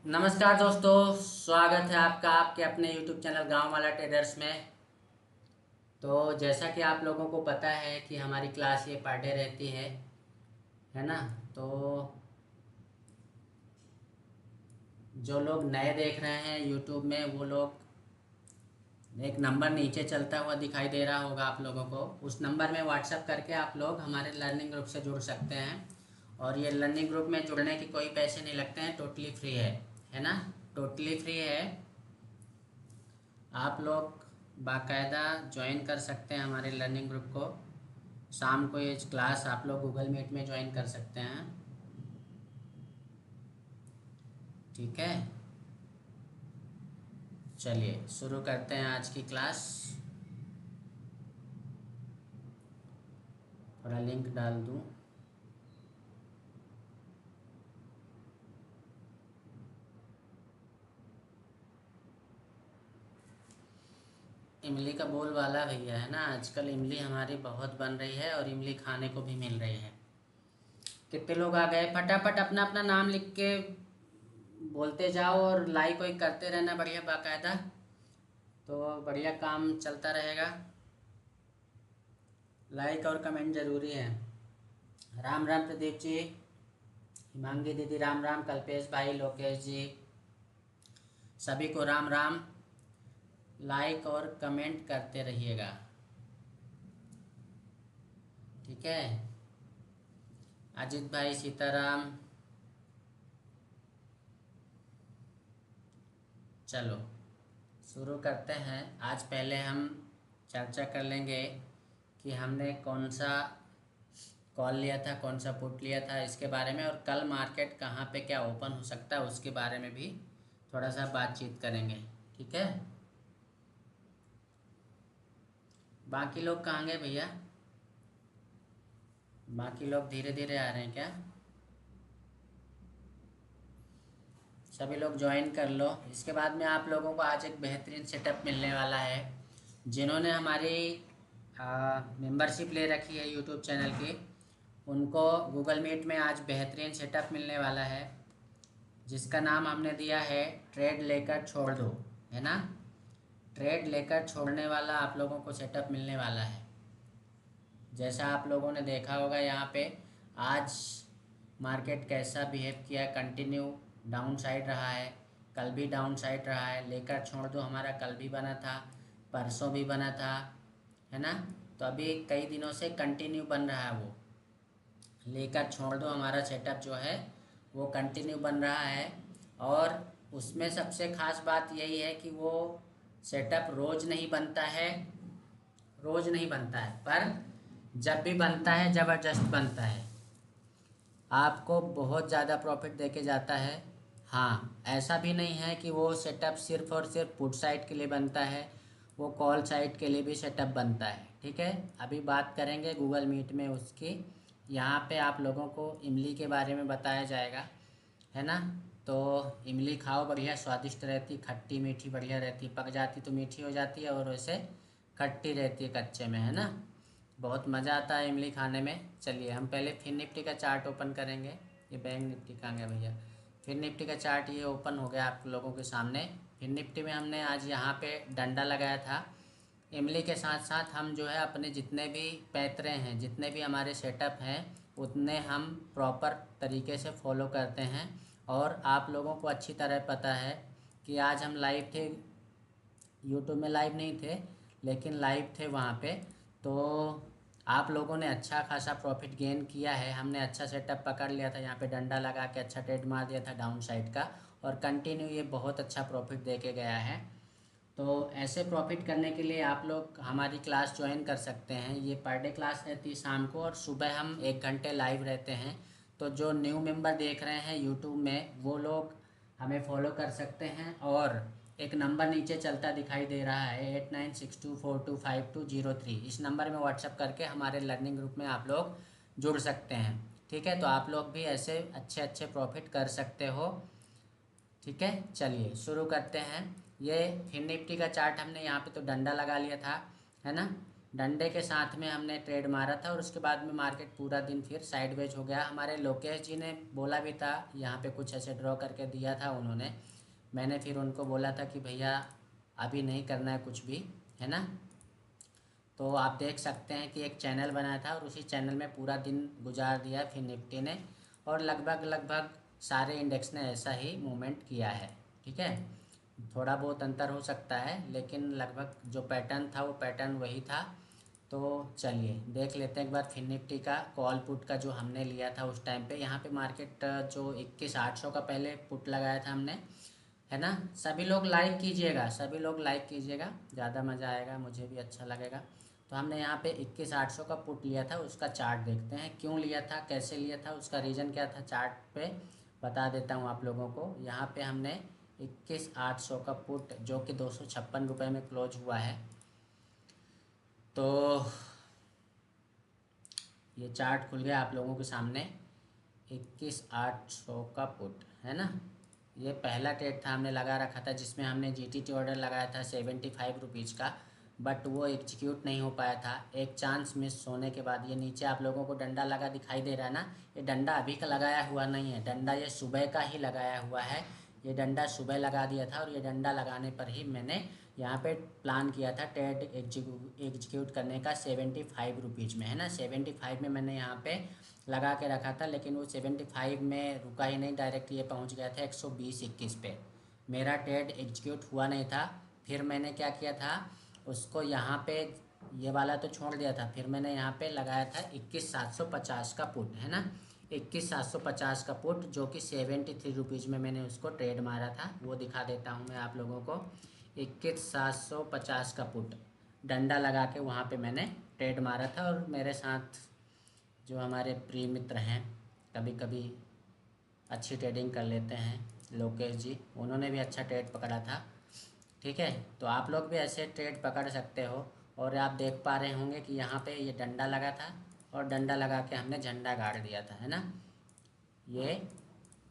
नमस्कार दोस्तों, स्वागत है आपका आपके अपने YouTube चैनल गांव वाला ट्रेडर्स में। तो जैसा कि आप लोगों को पता है कि हमारी क्लास ये पर डे रहती है ना। तो जो लोग नए देख रहे हैं YouTube में, वो लोग एक नंबर नीचे चलता हुआ दिखाई दे रहा होगा आप लोगों को। उस नंबर में व्हाट्सएप करके आप लोग हमारे लर्निंग ग्रुप से जुड़ सकते हैं। और ये लर्निंग ग्रुप में जुड़ने के कोई पैसे नहीं लगते हैं, टोटली फ्री है ना। टोटली फ्री है। आप लोग बाकायदा ज्वाइन कर सकते हैं हमारे लर्निंग ग्रुप को। शाम को ये क्लास आप लोग गूगल मीट में ज्वाइन कर सकते हैं। ठीक है, चलिए शुरू करते हैं आज की क्लास। थोड़ा लिंक डाल दूं। इमली का बोल वाला भैया है ना। आजकल इमली हमारी बहुत बन रही है और इमली खाने को भी मिल रही है। कितने लोग आ गए? फटाफट अपना अपना नाम लिख के बोलते जाओ और लाइक वाइक करते रहना बढ़िया बाकायदा। तो बढ़िया काम चलता रहेगा। लाइक और कमेंट ज़रूरी है। राम राम प्रदीप जी, हिमांगी दीदी राम राम, कल्पेश भाई, लोकेश जी, सभी को राम राम। लाइक और कमेंट करते रहिएगा, ठीक है। अजित भाई, सीताराम। चलो शुरू करते हैं। आज पहले हम चर्चा कर लेंगे कि हमने कौन सा कॉल लिया था, कौन सा पुट लिया था, इसके बारे में। और कल मार्केट कहाँ पे क्या ओपन हो सकता है उसके बारे में भी थोड़ा सा बातचीत करेंगे, ठीक है। बाकी लोग कहाँ गए भैया? बाकी लोग धीरे धीरे आ रहे हैं क्या? सभी लोग ज्वाइन कर लो। इसके बाद में आप लोगों को आज एक बेहतरीन सेटअप मिलने वाला है। जिन्होंने हमारी मेंबरशिप ले रखी है यूट्यूब चैनल की, उनको गूगल मीट में आज बेहतरीन सेटअप मिलने वाला है, जिसका नाम हमने दिया है ट्रेड लेकर छोड़ दो, है ना। ट्रेड लेकर छोड़ने वाला आप लोगों को सेटअप मिलने वाला है। जैसा आप लोगों ने देखा होगा यहाँ पे आज मार्केट कैसा बिहेव किया। कंटिन्यू डाउन साइड रहा है, कल भी डाउन साइड रहा है। लेकर छोड़ दो हमारा कल भी बना था, परसों भी बना था, है ना। तो अभी कई दिनों से कंटिन्यू बन रहा है वो। लेकर छोड़ दो हमारा सेटअप जो है वो कंटिन्यू बन रहा है। और उसमें सबसे ख़ास बात यही है कि वो सेटअप रोज़ नहीं बनता है, रोज़ नहीं बनता है, पर जब भी बनता है ज़बरदस्त बनता है। आपको बहुत ज़्यादा प्रॉफिट देके जाता है। हाँ, ऐसा भी नहीं है कि वो सेटअप सिर्फ़ और सिर्फ पुट साइड के लिए बनता है, वो कॉल साइड के लिए भी सेटअप बनता है, ठीक है। अभी बात करेंगे गूगल मीट में उसकी। यहाँ पे आप लोगों को इमली के बारे में बताया जाएगा, है ना। तो इमली खाओ, बढ़िया स्वादिष्ट रहती, खट्टी मीठी बढ़िया रहती। पक जाती तो मीठी हो जाती है और वैसे खट्टी रहती है कच्चे में, है ना। बहुत मज़ा आता है इमली खाने में। चलिए हम पहले फिर निफ्टी का चार्ट ओपन करेंगे। ये बैंक निफ्टी कहाँ गया भैया? फिर निफ्टी का चार्ट ये ओपन हो गया आप लोगों के सामने। फिर निफ्टी में हमने आज यहाँ पे डंडा लगाया था। इमली के साथ साथ हम जो है अपने जितने भी पैतरे हैं, जितने भी हमारे सेटअप हैं, उतने हम प्रॉपर तरीके से फॉलो करते हैं। और आप लोगों को अच्छी तरह पता है कि आज हम लाइव थे, यूट्यूब में लाइव नहीं थे लेकिन लाइव थे वहाँ पे। तो आप लोगों ने अच्छा खासा प्रॉफिट गेन किया है। हमने अच्छा सेटअप पकड़ लिया था, यहाँ पे डंडा लगा के अच्छा ट्रेड मार दिया था डाउन साइड का, और कंटिन्यू ये बहुत अच्छा प्रॉफिट दे के गया है। तो ऐसे प्रॉफिट करने के लिए आप लोग हमारी क्लास ज्वाइन कर सकते हैं। ये पर डे क्लास रहती है शाम को, और सुबह हम 1 घंटे लाइव रहते हैं। तो जो न्यू मेंबर देख रहे हैं यूट्यूब में, वो लोग हमें फॉलो कर सकते हैं। और एक नंबर नीचे चलता दिखाई दे रहा है 8962425203। इस नंबर में व्हाट्सअप करके हमारे लर्निंग ग्रुप में आप लोग जुड़ सकते हैं, ठीक है। तो आप लोग भी ऐसे अच्छे अच्छे प्रॉफिट कर सकते हो, ठीक है। चलिए शुरू करते हैं। ये फिर निफ्टी का चार्ट हमने यहाँ पे तो डंडा लगा लिया था, है ना। डंडे के साथ में हमने ट्रेड मारा था और उसके बाद में मार्केट पूरा दिन फिर साइडवेज हो गया। हमारे लोकेश जी ने बोला भी था, यहाँ पे कुछ ऐसे ड्रॉ करके दिया था उन्होंने। मैंने फिर उनको बोला था कि भैया अभी नहीं करना है कुछ भी, है ना। तो आप देख सकते हैं कि एक चैनल बनाया था और उसी चैनल में पूरा दिन गुजार दिया फिर निफ्टी ने, और लगभग लगभग सारे इंडेक्स ने ऐसा ही मूवमेंट किया है। ठीक है, थोड़ा बहुत अंतर हो सकता है लेकिन लगभग जो पैटर्न था वो पैटर्न वही था। तो चलिए देख लेते हैं एक बार फिर निफ्टी का कॉल पुट का जो हमने लिया था उस टाइम पे। यहाँ पे मार्केट जो 21,800 का पहले पुट लगाया था हमने, है ना। सभी लोग लाइक कीजिएगा, सभी लोग लाइक कीजिएगा, ज़्यादा मज़ा आएगा, मुझे भी अच्छा लगेगा। तो हमने यहाँ पे 21,800 का पुट लिया था, उसका चार्ट देखते हैं क्यों लिया था, कैसे लिया था, उसका रीज़न क्या था, चार्ट पे बता देता हूँ आप लोगों को। यहाँ पे हमने 21,800 का पुट जो कि 256 रुपये में क्लोज हुआ है। तो ये चार्ट खुल गया आप लोगों के सामने, 21,800 का पुट, है ना। ये पहला ट्रेड था, हमने लगा रखा था जिसमें हमने जीटीटी ऑर्डर लगाया था 75 रुपीज़ का, बट वो एग्जीक्यूट नहीं हो पाया था एक चांस मिस होने के बाद। ये नीचे आप लोगों को डंडा लगा दिखाई दे रहा है ना, ये डंडा अभी का लगाया हुआ नहीं है, डंडा ये सुबह का ही लगाया हुआ है। ये डंडा सुबह लगा दिया था और ये डंडा लगाने पर ही मैंने यहाँ पे प्लान किया था ट्रेड एग्जीक्यूट करने का 75 रुपीज़ में, है ना। 75 में मैंने यहाँ पे लगा के रखा था, लेकिन वो 75 में रुका ही नहीं, डायरेक्ट ये पहुँच गया था 120-21 पे। मेरा ट्रेड एग्जीक्यूट हुआ नहीं था। फिर मैंने क्या किया था, उसको यहाँ पे ये वाला तो छोड़ दिया था, फिर मैंने यहाँ पे लगाया था 21,750 का पुट, है ना। 21,750 का पुट जो कि 73 रुपीज़ में मैंने उसको ट्रेड मारा था, वो दिखा देता हूँ मैं आप लोगों को। 21,750 का पुट डंडा लगा के वहाँ पे मैंने ट्रेड मारा था, और मेरे साथ जो हमारे प्रिय मित्र हैं, कभी कभी अच्छी ट्रेडिंग कर लेते हैं, लोकेश जी, उन्होंने भी अच्छा ट्रेड पकड़ा था। ठीक है, तो आप लोग भी ऐसे ट्रेड पकड़ सकते हो। और आप देख पा रहे होंगे कि यहाँ पे ये डंडा लगा था और डंडा लगा के हमने झंडा गाड़ दिया था, है ना। ये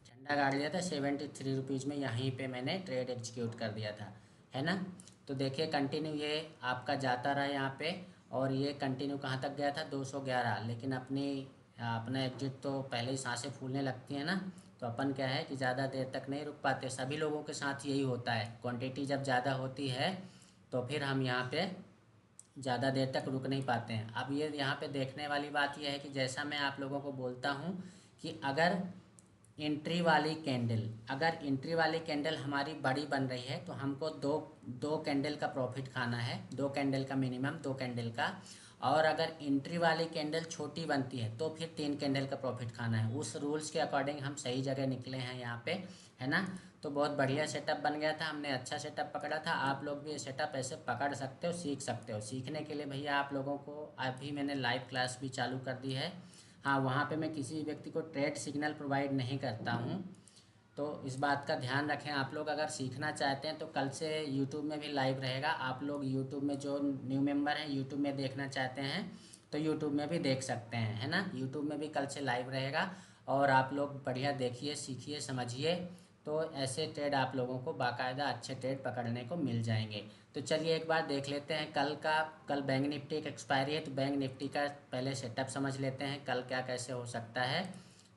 झंडा गाड़ दिया था 73 रुपीज़ में, यहीं पे मैंने ट्रेड एग्जीक्यूट कर दिया था, है ना। तो देखिए कंटिन्यू ये आपका जाता रहा यहाँ पे, और ये कंटिन्यू कहाँ तक गया था, 211, लेकिन अपना एग्जिट तो पहले ही सांसें फूलने लगती हैं ना। तो अपन क्या है कि ज़्यादा देर तक नहीं रुक पाते, सभी लोगों के साथ यही होता है, क्वांटिटी जब ज़्यादा होती है तो फिर हम यहाँ पे ज़्यादा देर तक रुक नहीं पाते हैं। अब ये यहाँ पे देखने वाली बात यह है कि जैसा मैं आप लोगों को बोलता हूँ कि अगर एंट्री वाली कैंडल हमारी बड़ी बन रही है तो हमको दो दो कैंडल का प्रॉफिट खाना है, 2 कैंडल का मिनिमम, 2 कैंडल का। और अगर एंट्री वाली कैंडल छोटी बनती है तो फिर 3 कैंडल का प्रॉफिट खाना है। उस रूल्स के अकॉर्डिंग हम सही जगह निकले हैं यहाँ पे, है ना। तो बहुत बढ़िया सेटअप बन गया था, हमने अच्छा सेटअप पकड़ा था। आप लोग भी ये सेटअप ऐसे पकड़ सकते हो, सीख सकते हो। सीखने के लिए भैया आप लोगों को अभी मैंने लाइव क्लास भी चालू कर दी है। हाँ, वहाँ पे मैं किसी व्यक्ति को ट्रेड सिग्नल प्रोवाइड नहीं करता हूँ, तो इस बात का ध्यान रखें। आप लोग अगर सीखना चाहते हैं तो कल से यूट्यूब में भी लाइव रहेगा। आप लोग यूट्यूब में जो न्यू मेंबर हैं, यूट्यूब में देखना चाहते हैं तो यूट्यूब में भी देख सकते हैं, है ना। यूट्यूब में भी कल से लाइव रहेगा, और आप लोग बढ़िया देखिए, सीखिए, समझिए। तो ऐसे ट्रेड आप लोगों को बाकायदा अच्छे ट्रेड पकड़ने को मिल जाएंगे। तो चलिए एक बार देख लेते हैं कल बैंक निफ्टी की एक्सपायरी है, तो बैंक निफ्टी का पहले सेटअप समझ लेते हैं, कल क्या कैसे हो सकता है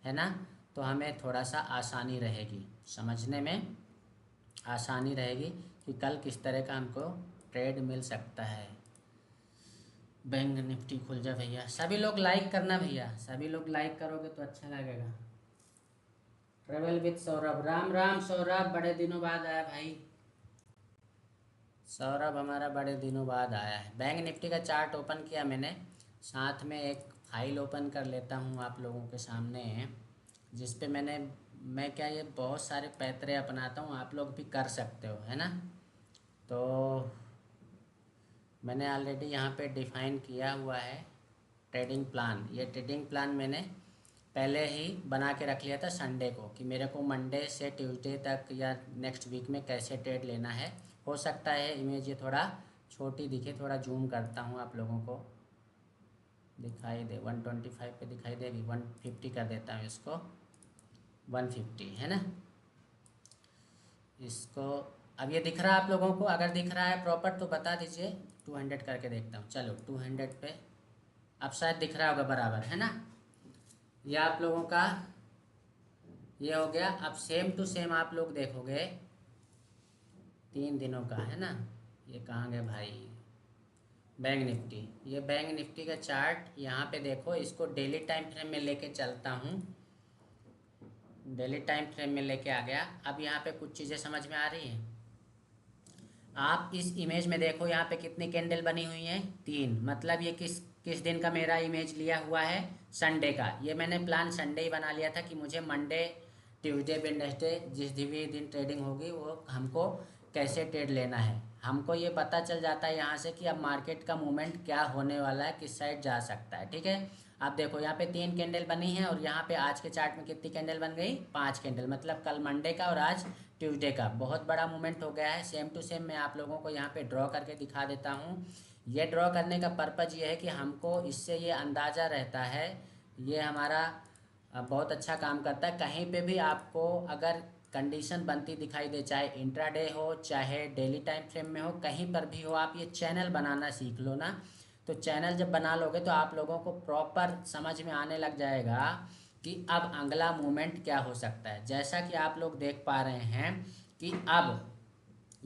ना। तो हमें थोड़ा सा आसानी रहेगी, समझने में आसानी रहेगी कि कल किस तरह का हमको ट्रेड मिल सकता है। बैंक निफ्टी खुल जा भैया, सभी लोग लाइक करना भैया, सभी लोग लाइक करोगे तो अच्छा लगेगा। ट्रेवल विद सौरभ, राम राम सौरभ, बड़े दिनों बाद आया भाई। सौरभ हमारा बड़े दिनों बाद आया है। बैंक निफ्टी का चार्ट ओपन किया मैंने, साथ में एक फाइल ओपन कर लेता हूँ आप लोगों के सामने, जिस पे मैं क्या ये बहुत सारे पैतरे अपनाता हूँ, आप लोग भी कर सकते हो, है ना। तो मैंने ऑलरेडी यहाँ पे डिफ़ाइन किया हुआ है ट्रेडिंग प्लान। ये ट्रेडिंग प्लान मैंने पहले ही बना के रख लिया था संडे को, कि मेरे को मंडे से ट्यूसडे तक या नेक्स्ट वीक में कैसे ट्रेड लेना है। हो सकता है इमेज ये थोड़ा छोटी दिखे, थोड़ा जूम करता हूँ, आप लोगों को दिखाई दे, 125 पे दिखाई देगी, 150 कर देता हूँ इसको, 150, है ना। इसको अब ये दिख रहा है आप लोगों को, अगर दिख रहा है प्रॉपर तो बता दीजिए। 200 करके देखता हूँ। चलो 200 पे अब शायद दिख रहा होगा बराबर, है ना। ये आप लोगों का ये हो गया। अब सेम टू सेम आप लोग देखोगे 3 दिनों का, है ना। ये कहाँ गए भाई, बैंक निफ्टी। ये बैंक निफ्टी का चार्ट यहाँ पे देखो, इसको डेली टाइम फ्रेम में लेके चलता हूँ। डेली टाइम फ्रेम में लेके आ गया। अब यहाँ पे कुछ चीज़ें समझ में आ रही हैं। आप इस इमेज में देखो, यहाँ पे कितनी कैंडल बनी हुई हैं, 3। मतलब ये किस किस दिन का मेरा इमेज लिया हुआ है, संडे का। ये मैंने प्लान संडे ही बना लिया था कि मुझे मंडे ट्यूसडे वेडनेसडे जिस भी दिन ट्रेडिंग होगी वो हमको कैसे ट्रेड लेना है। हमको ये पता चल जाता है यहाँ से कि अब मार्केट का मूवमेंट क्या होने वाला है, किस साइड जा सकता है। ठीक है, आप देखो यहाँ पे 3 कैंडल बनी है और यहाँ पे आज के चार्ट में कितनी कैंडल बन गई, 5 कैंडल। मतलब कल मंडे का और आज ट्यूसडे का बहुत बड़ा मूवमेंट हो गया है। सेम टू सेम मैं आप लोगों को यहाँ पे ड्रॉ करके दिखा देता हूँ। ये ड्रॉ करने का पर्पज़ ये है कि हमको इससे ये अंदाज़ा रहता है, ये हमारा बहुत अच्छा काम करता है। कहीं पे भी आपको अगर कंडीशन बनती दिखाई दे, चाहे इंट्राडे हो चाहे डेली टाइम फ्रेम में हो, कहीं पर भी हो, आप ये चैनल बनाना सीख लो ना। तो चैनल जब बना लोगे तो आप लोगों को प्रॉपर समझ में आने लग जाएगा कि अब अगला मूवमेंट क्या हो सकता है। जैसा कि आप लोग देख पा रहे हैं कि अब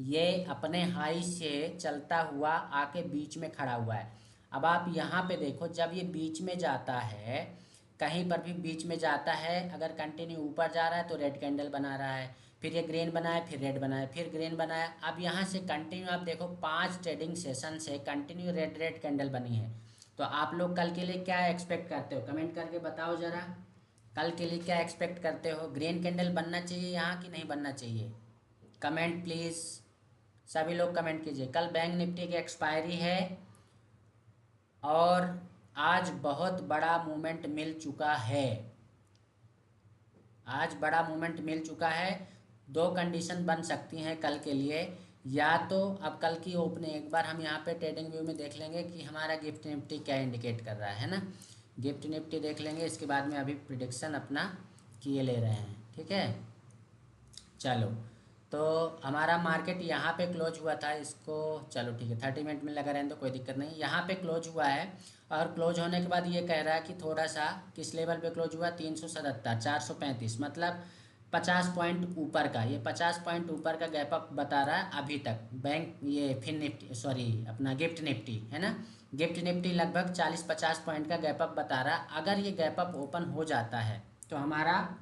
ये अपने हाई से चलता हुआ आके बीच में खड़ा हुआ है। अब आप यहाँ पे देखो, जब ये बीच में जाता है, कहीं पर भी बीच में जाता है, अगर कंटिन्यू ऊपर जा रहा है तो रेड कैंडल बना रहा है, फिर ये ग्रीन बनाए, फिर रेड बनाए, फिर ग्रीन बनाया। अब यहाँ से कंटिन्यू आप देखो 5 ट्रेडिंग सेशन से कंटिन्यू रेड रेड कैंडल बनी है। तो आप लोग कल के लिए क्या एक्सपेक्ट करते हो, कमेंट करके बताओ ज़रा। कल के लिए क्या एक्सपेक्ट करते हो, ग्रीन कैंडल बनना चाहिए यहाँ कि नहीं बनना चाहिए? कमेंट प्लीज़, सभी लोग कमेंट कीजिए। कल बैंक निफ्टी की एक्सपायरी है और आज बहुत बड़ा मूवमेंट मिल चुका है। आज बड़ा मूवमेंट मिल चुका है। 2 कंडीशन बन सकती हैं कल के लिए। या तो अब कल की ओपनिंग एक बार हम यहाँ पे ट्रेडिंग व्यू में देख लेंगे कि हमारा गिफ्ट निफ्टी क्या इंडिकेट कर रहा है ना। गिफ्ट निफ्टी देख लेंगे, इसके बाद में अभी प्रिडिक्शन अपना किए ले रहे हैं। ठीक है, चलो। तो हमारा मार्केट यहाँ पे क्लोज हुआ था, इसको चलो ठीक है 30 मिनट में लगा रहने तो कोई दिक्कत नहीं। यहाँ पे क्लोज हुआ है और क्लोज होने के बाद ये कह रहा है कि थोड़ा सा किस लेवल पे क्लोज हुआ, 377 435, मतलब 50 पॉइंट ऊपर का। ये 50 पॉइंट ऊपर का गैप अप बता रहा है अभी तक। बैंक ये फिन निफ्टी, सॉरी अपना गिफ्ट निफ्टी है ना, गिफ्ट निफ्टी लगभग 40-50 पॉइंट का गैप अप बता रहा है। अगर ये गैप अप ओपन हो जाता है तो हमारा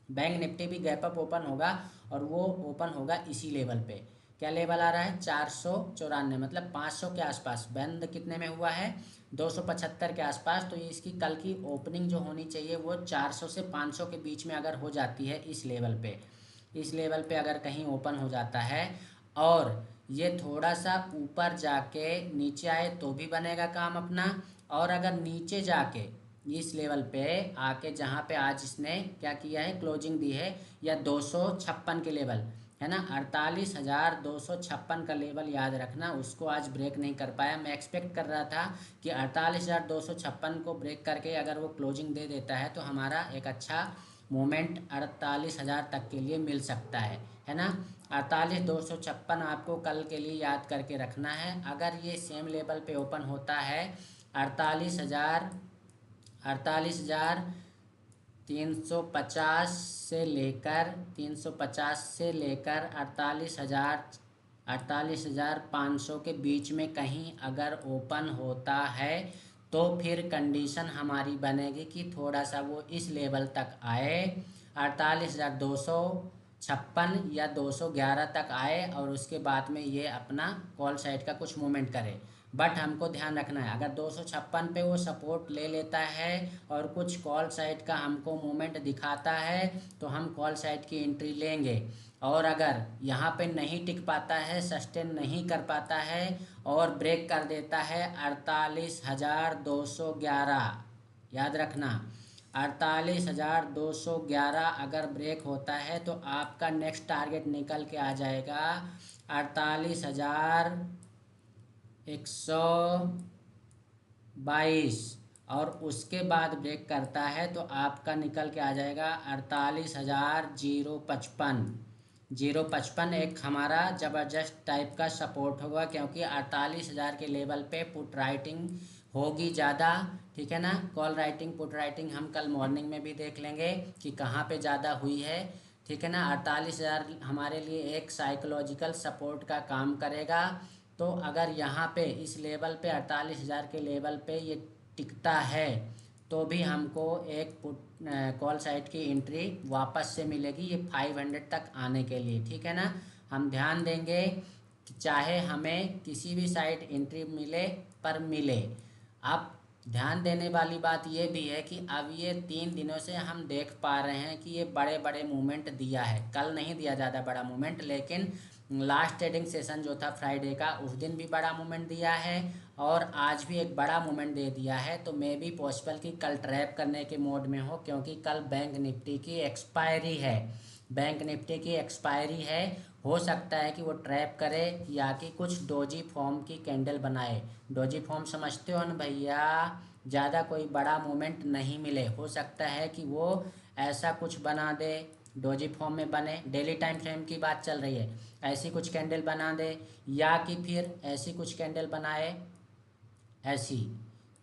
बैंक निफ्टी भी गैप अप ओपन होगा और वो ओपन होगा इसी लेवल पे। क्या लेवल आ रहा है, 494, मतलब 500 के आसपास। बंद कितने में हुआ है, 275 के आसपास। तो ये इसकी कल की ओपनिंग जो होनी चाहिए वो 400 से 500 के बीच में अगर हो जाती है, इस लेवल पे, इस लेवल पे अगर कहीं ओपन हो जाता है और ये थोड़ा सा ऊपर जाके नीचे आए तो भी बनेगा काम अपना। और अगर नीचे जाके इस लेवल पे आके जहाँ पे आज इसने क्या किया है, क्लोजिंग दी है, या 256 के लेवल है ना, 48,256 का लेवल याद रखना, उसको आज ब्रेक नहीं कर पाया। मैं एक्सपेक्ट कर रहा था कि 48,256 को ब्रेक करके अगर वो क्लोजिंग दे देता है तो हमारा एक अच्छा मूवमेंट 48,000 तक के लिए मिल सकता है ना। 48,256 आपको कल के लिए याद करके रखना है। अगर ये सेम लेवल पे ओपन होता है 48,350 से लेकर 350 से लेकर 48,500 के बीच में कहीं अगर ओपन होता है तो फिर कंडीशन हमारी बनेगी कि थोड़ा सा वो इस लेवल तक आए, 48,256 या 211 तक आए और उसके बाद में ये अपना कॉल साइड का कुछ मूवमेंट करे। बट हमको ध्यान रखना है, अगर 256 पे वो सपोर्ट ले लेता है और कुछ कॉल साइड का हमको मूवमेंट दिखाता है तो हम कॉल साइड की एंट्री लेंगे। और अगर यहाँ पे नहीं टिक पाता है, सस्टेन नहीं कर पाता है और ब्रेक कर देता है 48,211, याद रखना 48,211 अगर ब्रेक होता है तो आपका नेक्स्ट टारगेट निकल के आ जाएगा 48,122, और उसके बाद ब्रेक करता है तो आपका निकल के आ जाएगा 48,055। 0.55 एक हमारा ज़बरदस्त टाइप का सपोर्ट होगा, क्योंकि 48,000 के लेवल पे पुट राइटिंग होगी ज़्यादा। ठीक है ना। कॉल राइटिंग पुट राइटिंग हम कल मॉर्निंग में भी देख लेंगे कि कहाँ पे ज़्यादा हुई है। ठीक है ना। 48,000 हमारे लिए एक साइकोलॉजिकल सपोर्ट का काम करेगा। तो अगर यहाँ पे इस लेवल पे 48,000 के लेवल पे ये टिकता है तो भी हमको एक पुट कॉल साइड की एंट्री वापस से मिलेगी ये 500 तक आने के लिए। ठीक है ना। हम ध्यान देंगे कि चाहे हमें किसी भी साइड एंट्री मिले पर मिले। अब ध्यान देने वाली बात ये भी है कि अब ये 3 दिनों से हम देख पा रहे हैं कि ये बड़े बड़े मूवमेंट दिया है। कल नहीं दिया ज़्यादा बड़ा मूवमेंट, लेकिन लास्ट ट्रेडिंग सेशन जो था फ्राइडे का उस दिन भी बड़ा मूवमेंट दिया है और आज भी एक बड़ा मूवमेंट दे दिया है। तो मे भी पॉसिबल कि कल ट्रैप करने के मोड में हो, क्योंकि कल बैंक निफ्टी की एक्सपायरी है। बैंक निफ्टी की एक्सपायरी है। हो सकता है कि वो ट्रैप करे या कि कुछ डोजी फॉर्म की कैंडल बनाए। डोजी फॉर्म समझते हो ना भैया। ज़्यादा कोई बड़ा मूवमेंट नहीं मिले, हो सकता है कि वो ऐसा कुछ बना दे, डोजी फॉर्म में बने, डेली टाइम फ्रेम की बात चल रही है, ऐसी कुछ कैंडल बना दे या कि फिर ऐसी कुछ कैंडल बनाए, ऐसी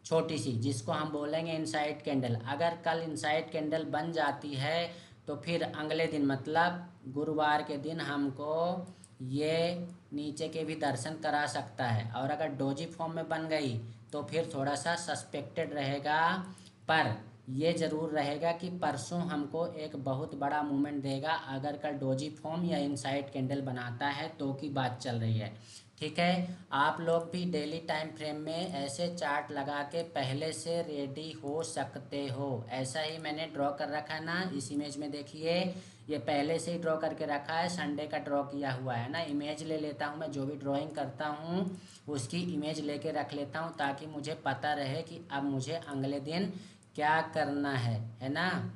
छोटी सी जिसको हम बोलेंगे इनसाइड कैंडल। अगर कल इनसाइड कैंडल बन जाती है तो फिर अगले दिन मतलब गुरुवार के दिन हमको ये नीचे के भी दर्शन करा सकता है। और अगर डोजी फॉर्म में बन गई तो फिर थोड़ा सा सस्पेक्टेड रहेगा, पर ये ज़रूर रहेगा कि परसों हमको एक बहुत बड़ा मूवमेंट देगा अगर कल डोजी फॉर्म या इनसाइड कैंडल बनाता है तो की बात चल रही है। ठीक है। आप लोग भी डेली टाइम फ्रेम में ऐसे चार्ट लगा के पहले से रेडी हो सकते हो। ऐसा ही मैंने ड्रॉ कर रखा है ना, इस इमेज में देखिए, ये पहले से ही ड्रॉ करके रखा है, संडे का ड्रॉ किया हुआ है ना। इमेज ले लेता हूँ मैं, जो भी ड्राइंग करता हूँ उसकी इमेज लेके रख लेता हूँ ताकि मुझे पता रहे कि अब मुझे अगले दिन क्या करना है ना।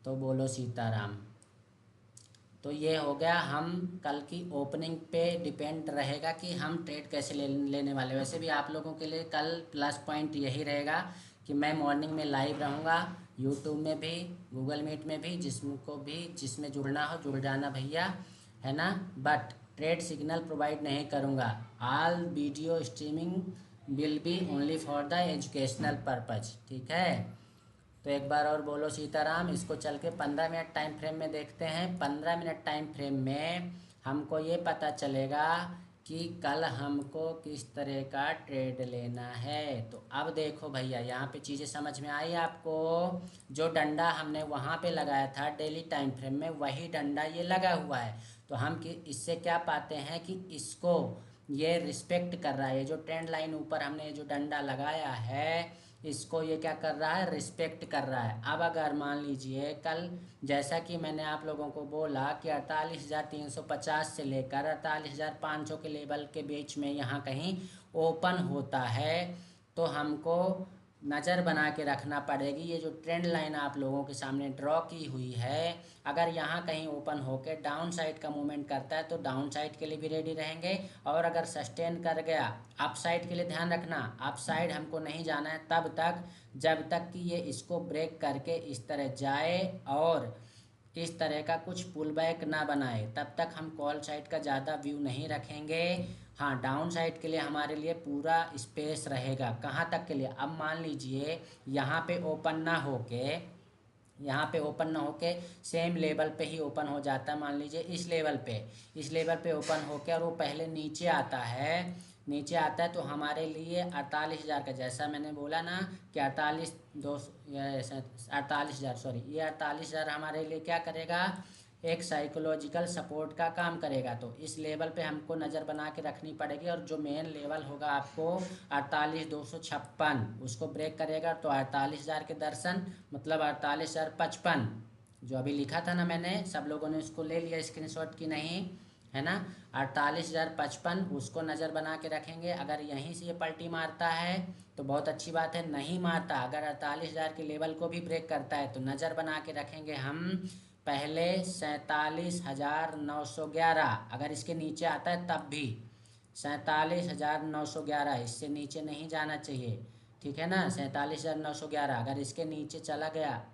तो बोलो सीताराम। तो ये हो गया, हम कल की ओपनिंग पे डिपेंड रहेगा कि हम ट्रेड कैसे लेने वाले। वैसे भी आप लोगों के लिए कल प्लस पॉइंट यही रहेगा कि मैं मॉर्निंग में लाइव रहूँगा, यूट्यूब में भी गूगल मीट में भी, जिसको भी जिसमें जुड़ना हो जुड़ जाना भैया, है ना। बट ट्रेड सिग्नल प्रोवाइड नहीं करूँगा। All video streaming will be only for the educational purpose. ठीक है। तो एक बार और बोलो सीताराम। इसको चल के 15 मिनट टाइम फ्रेम में देखते हैं। 15 मिनट टाइम फ्रेम में हमको ये पता चलेगा कि कल हमको किस तरह का ट्रेड लेना है। तो अब देखो भैया, यहाँ पे चीज़ें समझ में आई आपको। जो डंडा हमने वहाँ पे लगाया था डेली टाइम फ्रेम में, वही डंडा ये लगा हुआ है। तो हम इससे क्या पाते हैं कि इसको ये रिस्पेक्ट कर रहा है। ये जो ट्रेंड लाइन ऊपर हमने जो डंडा लगाया है इसको ये क्या कर रहा है, रिस्पेक्ट कर रहा है। अब अगर मान लीजिए कल, जैसा कि मैंने आप लोगों को बोला कि 48,350 से लेकर 48,500 के लेवल के बीच में यहाँ कहीं ओपन होता है तो हमको नज़र बना के रखना पड़ेगी। ये जो ट्रेंड लाइन आप लोगों के सामने ड्रॉ की हुई है, अगर यहाँ कहीं ओपन होकर डाउन साइड का मूवमेंट करता है तो डाउन साइड के लिए भी रेडी रहेंगे। और अगर सस्टेन कर गया अप साइड के लिए ध्यान रखना, अप साइड हमको नहीं जाना है तब तक जब तक कि ये इसको ब्रेक करके इस तरह जाए और इस तरह का कुछ पुल बैक ना बनाए, तब तक हम कॉल साइड का ज़्यादा व्यू नहीं रखेंगे। हाँ, डाउन साइड के लिए हमारे लिए पूरा स्पेस रहेगा। कहाँ तक के लिए, अब मान लीजिए यहाँ पे ओपन ना होके, यहाँ पे ओपन ना होके सेम लेवल पे ही ओपन हो जाता है। मान लीजिए इस लेवल पे ओपन होके और वो पहले नीचे आता है, नीचे आता है तो हमारे लिए 48,000 का, जैसा मैंने बोला ना कि 48,000 सॉरी, ये 48,000 हमारे लिए क्या करेगा, एक साइकोलॉजिकल सपोर्ट का काम करेगा। तो इस लेवल पे हमको नज़र बना के रखनी पड़ेगी और जो मेन लेवल होगा आपको 48,256 उसको ब्रेक करेगा तो 48,000 के दर्शन, मतलब 48,055 जो अभी लिखा था ना मैंने, सब लोगों ने उसको ले लिया स्क्रीनशॉट की नहीं, है ना। 48,055 उसको नज़र बना के रखेंगे। अगर यहीं से ये पलटी मारता है तो बहुत अच्छी बात है, नहीं मारता, अगर 48,000 के लेवल को भी ब्रेक करता है तो नज़र बना के रखेंगे हम पहले 47,911। अगर इसके नीचे आता है तब भी 47,911, इससे नीचे नहीं जाना चाहिए। ठीक है ना, 47,911 अगर इसके नीचे चला गया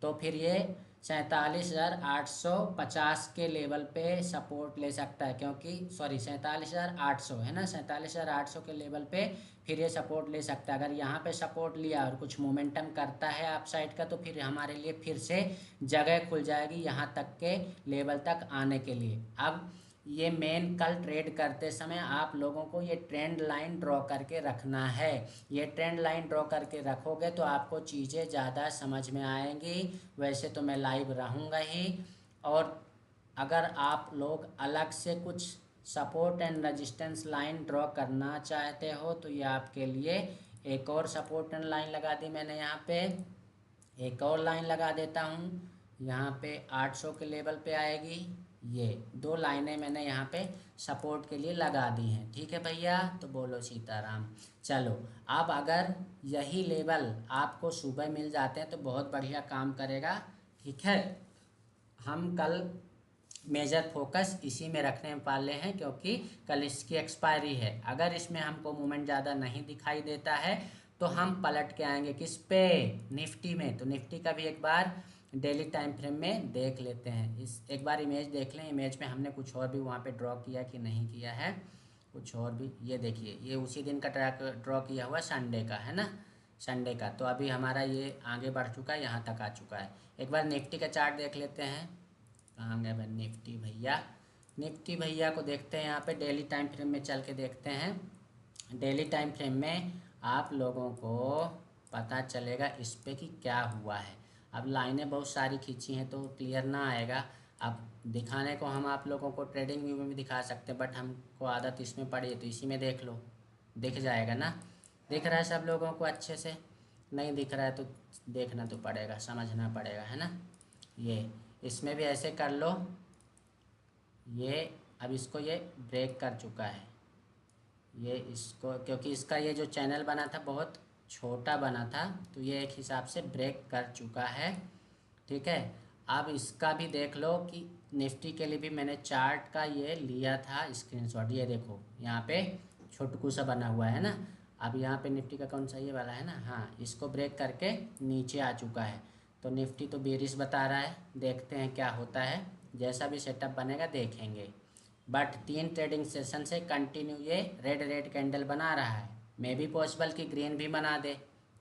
तो फिर ये 47,850 के लेवल पे सपोर्ट ले सकता है, क्योंकि सॉरी 47,800 है ना, 47,800 के लेवल पे फिर ये सपोर्ट ले सकता है। अगर यहाँ पे सपोर्ट लिया और कुछ मोमेंटम करता है अप साइड का, तो फिर हमारे लिए फिर से जगह खुल जाएगी यहाँ तक के लेवल तक आने के लिए। अब ये मेन कल ट्रेड करते समय आप लोगों को ये ट्रेंड लाइन ड्रॉ करके रखना है। ये ट्रेंड लाइन ड्रॉ करके रखोगे तो आपको चीज़ें ज़्यादा समझ में आएंगी। वैसे तो मैं लाइव रहूँगा ही, और अगर आप लोग अलग से कुछ support and resistance line draw करना चाहते हो तो ये आपके लिए एक और सपोर्ट एंड लाइन लगा दी मैंने यहाँ पे। एक और लाइन लगा देता हूँ, यहाँ पे 800 के लेवल पे आएगी। ये 2 लाइनें मैंने यहाँ पे सपोर्ट के लिए लगा दी हैं। ठीक है भैया, तो बोलो सीताराम। चलो, अब अगर यही लेवल आपको सुबह मिल जाते हैं तो बहुत बढ़िया काम करेगा। ठीक है, हम कल मेजर फोकस इसी में रखने वाले हैं, क्योंकि कल इसकी एक्सपायरी है। अगर इसमें हमको मूवमेंट ज़्यादा नहीं दिखाई देता है तो हम पलट के आएंगे किस पे, निफ्टी में। तो निफ्टी का भी एक बार डेली टाइम फ्रेम में देख लेते हैं। इस एक बार इमेज देख लें। इमेज में हमने कुछ और भी वहाँ पे ड्रॉ किया कि नहीं किया है, कुछ और भी। ये देखिए, ये उसी दिन का ड्रॉ किया हुआ संडे का है ना, संडे का। तो अभी हमारा ये आगे बढ़ चुका है, यहाँ तक आ चुका है। एक बार निफ्टी का चार्ट देख लेते हैं। कहाँ गए भाई निफ्टी भैया? निफ्टी भैया को देखते हैं यहाँ पे डेली टाइम फ्रेम में चल के देखते हैं। डेली टाइम फ्रेम में आप लोगों को पता चलेगा इस पे कि क्या हुआ है। अब लाइनें बहुत सारी खींची हैं तो क्लियर ना आएगा। अब दिखाने को हम आप लोगों को ट्रेडिंग व्यू में भी दिखा सकते हैं, बट हमको आदत इसमें पड़ी है तो इसी में देख लो, दिख जाएगा ना। दिख रहा है सब लोगों को अच्छे से? नहीं दिख रहा है तो देखना तो पड़ेगा, समझना पड़ेगा, है ना। ये इसमें भी ऐसे कर लो। ये अब इसको ये ब्रेक कर चुका है, ये इसको, क्योंकि इसका ये जो चैनल बना था बहुत छोटा बना था, तो ये एक हिसाब से ब्रेक कर चुका है। ठीक है, अब इसका भी देख लो कि निफ्टी के लिए भी मैंने चार्ट का ये लिया था स्क्रीनशॉट। ये देखो यहाँ पे छोटकू सा बना हुआ है ना। अब यहाँ पे निफ्टी का कौन सा ये वाला है ना, हाँ, इसको ब्रेक करके नीचे आ चुका है। तो निफ्टी तो बेरिश बता रहा है, देखते हैं क्या होता है। जैसा भी सेटअप बनेगा देखेंगे। बट 3 ट्रेडिंग सेशन से कंटिन्यू ये रेड कैंडल बना रहा है। मे भी पॉसिबल कि ग्रीन भी बना दे,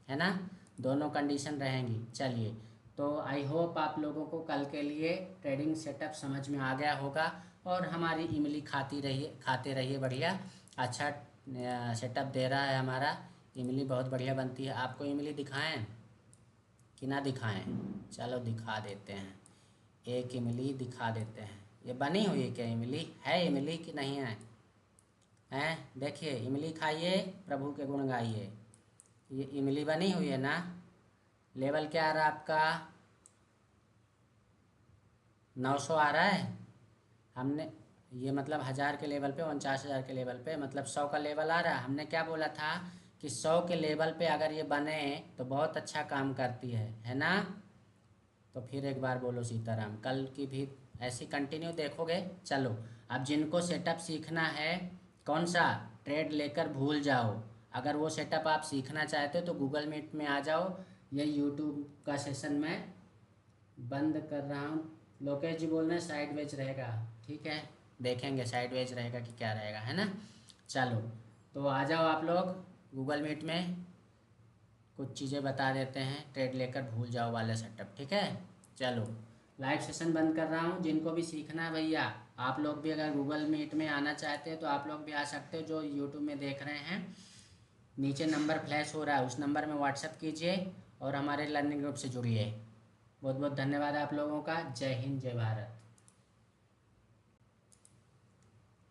है ना। दोनों कंडीशन रहेंगी। चलिए, तो आई होप आप लोगों को कल के लिए ट्रेडिंग सेटअप समझ में आ गया होगा, और हमारी इमली खाते रहिए बढ़िया। अच्छा सेटअप दे रहा है हमारा, इमली बहुत बढ़िया बनती है। आपको इमली दिखाएं कि ना दिखाएं? चलो दिखा देते हैं, एक इमली दिखा देते हैं। ये बनी हुई है क्या इमली? है इमली कि नहीं है? हैं, देखिए, इमली खाइए, प्रभु के गुण गाइए। ये इमली बनी हुई है ना। लेवल क्या आ रहा है आपका? 900 आ रहा है। हमने ये मतलब 1000 के लेवल पे, 49,000 के लेवल पे, मतलब 100 का लेवल आ रहा है। हमने क्या बोला था कि 100 के लेवल पे अगर ये बने तो बहुत अच्छा काम करती है ना। तो फिर एक बार बोलो सीताराम। कल की भी ऐसी कंटिन्यू देखोगे। चलो, अब जिनको सेटअप सीखना है, कौन सा ट्रेड लेकर भूल जाओ, अगर वो सेटअप आप सीखना चाहते हो तो गूगल मीट में आ जाओ। ये यूट्यूब का सेशन मैं बंद कर रहा हूँ। लोकेश जी बोल रहे हैं साइडवेज रहेगा। ठीक है, देखेंगे साइडवेज रहेगा कि क्या रहेगा, है ना। चलो, तो आ जाओ आप लोग गूगल मीट में, कुछ चीज़ें बता देते हैं ट्रेड लेकर भूल जाओ वाले सेटअप। ठीक है, चलो लाइव सेशन बंद कर रहा हूँ। जिनको भी सीखना है भैया, आप लोग भी अगर गूगल मीट में आना चाहते हो तो आप लोग भी आ सकते हो। जो यूट्यूब में देख रहे हैं, नीचे नंबर फ्लैश हो रहा है, उस नंबर में व्हाट्सअप कीजिए और हमारे लर्निंग ग्रुप से जुड़िए। बहुत बहुत धन्यवाद आप लोगों का। जय हिंद, जय भारत।